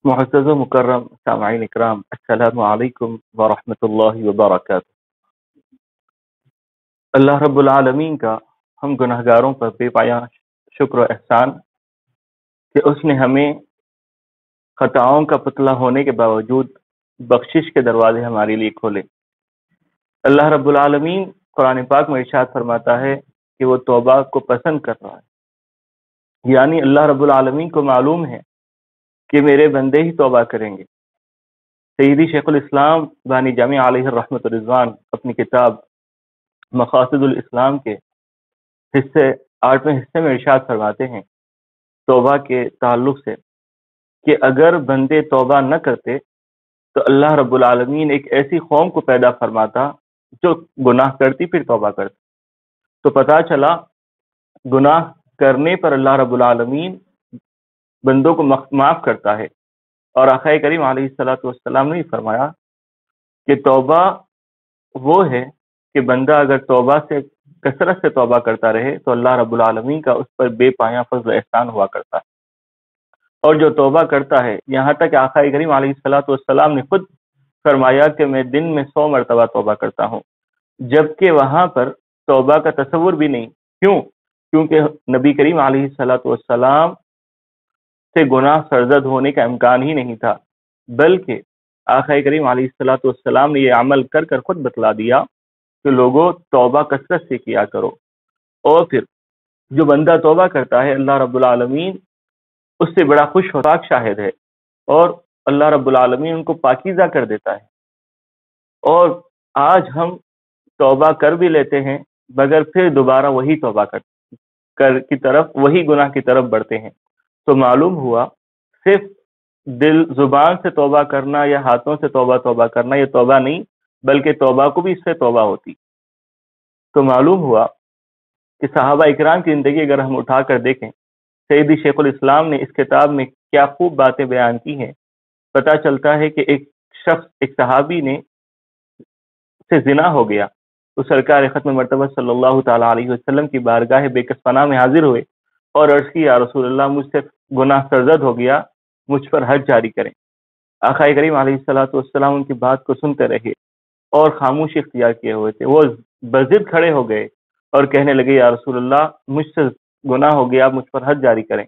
معزز و مکرم سامعین اکرام، السلام علیکم ورحمۃ اللہ وبرکاتہ۔ اللہ رب العالمین کا ہم گناہ گاروں پر بے پایاں شکر و احسان کہ اس نے ہمیں خطاؤں کا پتلا ہونے کے باوجود بخشش کے دروازے ہمارے لیے کھولے۔ اللہ رب العالمین قرآن پاک میں ارشاد فرماتا ہے کہ وہ توبہ کو پسند کر رہا ہے، یعنی اللہ رب العالمین کو معلوم ہے کہ میرے بندے ہی توبہ کریں گے۔ سیدی شیخ الاسلام بانی جامع علیہ الرحمۃ الرضوان اپنی کتاب مقاصد الاسلام کے 8ویں حصے میں ارشاد فرماتے ہیں توبہ کے تعلق سے کہ اگر بندے توبہ نہ کرتے تو اللہ رب العالمین ایک ایسی قوم کو پیدا فرماتا جو گناہ کرتی پھر توبہ کرتی۔ تو پتہ چلا گناہ کرنے پر اللہ رب العالمین بندوں کو معاف کرتا ہے، اور آقا کریم علیہ الصلوۃ والسلام نے فرمایا کہ توبہ وہ ہے کہ بندہ اگر توبہ سے کثرت سے توبہ کرتا رہے تو اللہ رب العالمین کا اس پر بے پایاں فضل و احسان ہوا کرتا ہے، اور جو توبہ کرتا ہے، یہاں تک کہ آقا کریم علیہ الصلوۃ والسلام نے خود فرمایا کہ میں دن میں 100 مرتبہ توبہ کرتا ہوں، جبکہ وہاں پر توبہ کا تصور بھی نہیں۔ کیونکہ نبی کریم علیہ الصلوۃ والسلام سے گناہ سرزد ہونے کا امکان ہی نہیں تھا، بلکہ آقا کریم علیہ الصلوۃ والسلام نے یہ عمل کر کر خود بتلا دیا کہ لوگوں توبہ کثرت سے کیا کرو، اور پھر جو بندہ توبہ کرتا ہے اللہ رب العالمین اس سے بڑا خوش و پاک شاہد ہے، اور اللہ رب العالمین ان کو پاکیزہ کر دیتا ہے۔ اور آج ہم توبہ کر بھی لیتے ہیں مگر پھر دوبارہ وہی توبہ کی طرف، وہی گناہ کی طرف بڑھتے ہیں۔ تو معلوم ہوا صرف دل زبان سے توبہ کرنا یا ہاتھوں سے توبہ کرنا یہ توبہ نہیں، بلکہ توبہ کو بھی اس سے توبہ ہوتی۔ تو معلوم ہوا کہ صحابہ اکرام کی زندگی اگر ہم اٹھا کر دیکھیں، سیدی شیخ الاسلام نے اس کتاب میں کیا خوب باتیں بیان کی ہیں۔ پتہ چلتا ہے کہ ایک صحابی نے سے زنا ہو گیا تو سرکار ختم مرتبہ صلی اللہ تعالی علیہ وسلم کی بارگاہ بے کس پناہ میں حاضر ہوئے اور عرض کی یا رسول اللہ مجھ سے گناہ سرزد ہو گیا، مجھ پر حد جاری کریں۔ آقا کریم علیہ الصلوۃ والسلام ان کی بات کو سنتے رہے اور خاموشی اختیار کیے ہوئے تھے۔ وہ بضد کھڑے ہو گئے اور کہنے لگے یا رسول اللہ مجھ سے گناہ ہو گیا، مجھ پر حد جاری کریں۔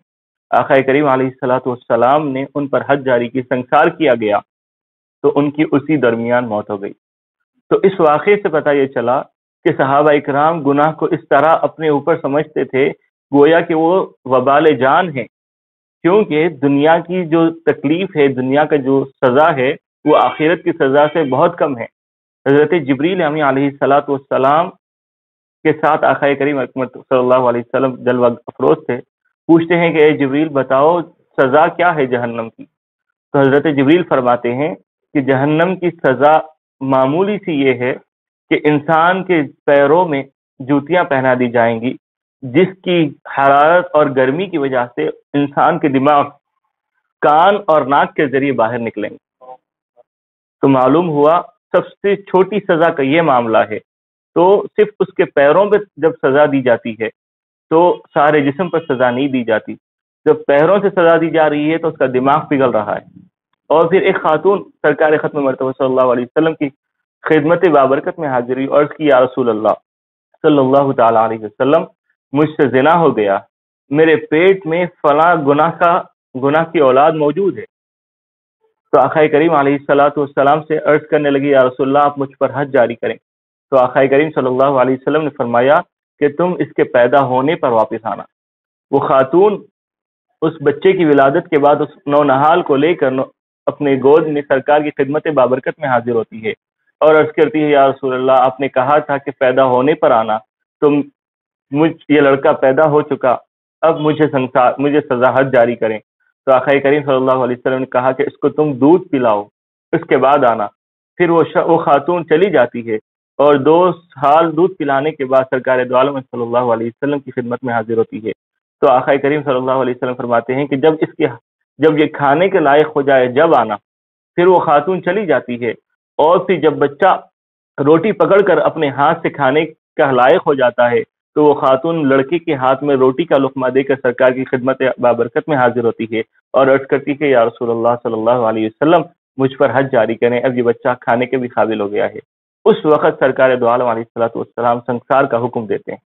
آقا کریم علیہ الصلوۃ والسلام نے ان پر حد جاری کی، سنسار کیا گیا تو ان کی اسی درمیان موت ہو گئی۔ تو اس واقعے سے پتہ یہ چلا کہ صحابہ اکرام گناہ کو اس طرح اپنے اوپر سمجھتے تھے گویا کہ وہ وبال جان ہے، کیونکہ دنیا کی جو تکلیف ہے، دنیا کا جو سزا ہے وہ آخرت کی سزا سے بہت کم ہے۔ حضرت جبریل امین علیہ الصلوۃ والسلام کے ساتھ آقا کریم صلی اللہ علیہ وسلم جلوہ افروز تھے، پوچھتے ہیں کہ اے جبریل بتاؤ سزا کیا ہے جہنم کی؟ تو حضرت جبریل فرماتے ہیں کہ جہنم کی سزا معمولی سی یہ ہے کہ انسان کے پیروں میں جوتیاں پہنا دی جائیں گی، جس کی حرارت اور گرمی کی وجہ سے انسان کے دماغ کان اور ناک کے ذریعے باہر نکلیں گے۔ تو معلوم ہوا سب سے چھوٹی سزا کا یہ معاملہ ہے۔ تو صرف اس کے پیروں پہ جب سزا دی جاتی ہے تو سارے جسم پر سزا نہیں دی جاتی۔ جب پیروں سے سزا دی جا رہی ہے تو اس کا دماغ پگھل رہا ہے۔ اور پھر ایک خاتون سرکار ختم مرتبہ صلی اللہ علیہ وسلم کی خدمت بابرکت میں حاضر ہوئی اور اس کی یا رسول اللہ صلی اللہ تعالی علیہ وسلم مجھ سے زنا ہو گیا، میرے پیٹ میں فلاں گناہ کی اولاد موجود ہے۔ تو آقا کریم علیہ الصلوۃ والسلام سے عرض کرنے لگی یا رسول اللہ آپ مجھ پر حد جاری کریں۔ تو آقا کریم صلی اللہ علیہ وسلم نے فرمایا کہ تم اس کے پیدا ہونے پر واپس آنا۔ وہ خاتون اس بچے کی ولادت کے بعد اس نونہال کو لے کر اپنے گود میں سرکار کی خدمت بابرکت میں حاضر ہوتی ہے اور عرض کرتی ہے یا رسول اللہ آپ نے کہا تھا کہ پیدا ہونے پر آنا، تو یہ لڑکا پیدا ہو چکا، اب مجھے سزا حد جاری کریں۔ تو آقا کریم صلی اللہ علیہ وسلم نے کہا کہ اس کو تم دودھ پلاؤ، اس کے بعد آنا۔ پھر وہ خاتون چلی جاتی ہے اور 2 سال دودھ پلانے کے بعد سرکار دو عالم صلی اللہ علیہ وسلم کی خدمت میں حاضر ہوتی ہے۔ تو آقا کریم صلی اللہ علیہ وسلم فرماتے ہیں کہ جب یہ کھانے کے لائق ہو جائے جب آنا۔ پھر وہ خاتون چلی جاتی ہے اور پھر جب بچہ روٹی پکڑ کر اپنے ہاتھ سے کھانے کا لائق ہو جاتا ہے تو وہ خاتون لڑکے کے ہاتھ میں روٹی کا لقمہ دے کر سرکار کی خدمت بابرکت میں حاضر ہوتی ہے اور عرض کرتی کہ یا رسول اللہ صلی اللہ علیہ وسلم مجھ پر حج جاری کریں، اب یہ بچہ کھانے کے بھی قابل ہو گیا ہے۔ اس وقت سرکار دو عالم علیہ الصلوۃ والسلام سنسار کا حکم دیتے ہیں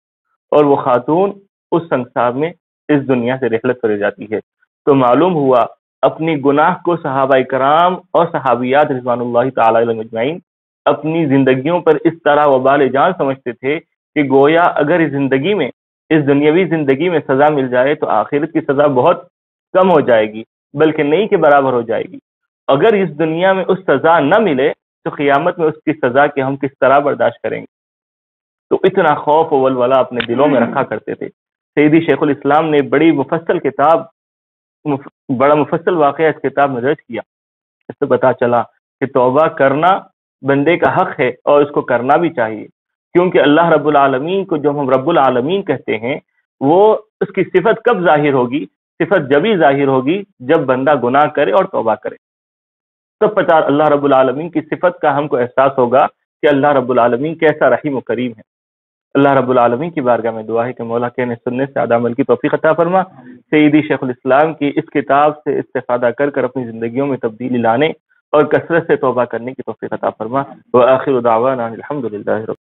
اور وہ خاتون اس سنسار میں اس دنیا سے رحلت کر جاتی ہے۔ تو معلوم ہوا اپنی گناہ کو صحابہ کرام اور صحابیات رضوان اللہ تعالی علیہم اجمعین اپنی زندگیوں پر اس طرح وبال جان سمجھتے تھے کہ گویا اگر اس زندگی میں، اس دنیاوی زندگی میں سزا مل جائے تو آخرت کی سزا بہت کم ہو جائے گی، بلکہ نہیں کے برابر ہو جائے گی۔ اگر اس دنیا میں اس سزا نہ ملے تو قیامت میں اس کی سزا کے ہم کس طرح برداشت کریں گے؟ تو اتنا خوف و ولولہ اپنے دلوں میں رکھا کرتے تھے۔ سیدی شیخ الاسلام نے بڑا مفصل واقعہ اس کتاب میں درج کیا۔ اس سے پتا چلا کہ توبہ کرنا بندے کا حق ہے اور اس کو کرنا بھی چاہیے، کیونکہ اللہ رب العالمین کو جب ہم رب العالمین کہتے ہیں، وہ اس کی صفت کب ظاہر ہوگی؟ صفت جبھی ظاہر ہوگی جب بندہ گناہ کرے اور توبہ کرے، تب پتا اللہ رب العالمین کی صفت کا ہم کو احساس ہوگا کہ اللہ رب العالمین کیسا رحیم و کریم ہے۔ اللہ رب العالمین کی بارگاہ میں دعا ہے کہ مولا کہنے سننے سے زیادہ عمل کی توفیق عطا فرما، سیدی شیخ الاسلام کی اس کتاب سے استفادہ کر کر اپنی زندگیوں میں تبدیلی لانے اور کثرت سے توبہ کرنے کی توفیق عطا فرما۔ وآخر دعوانا الحمدللہ رب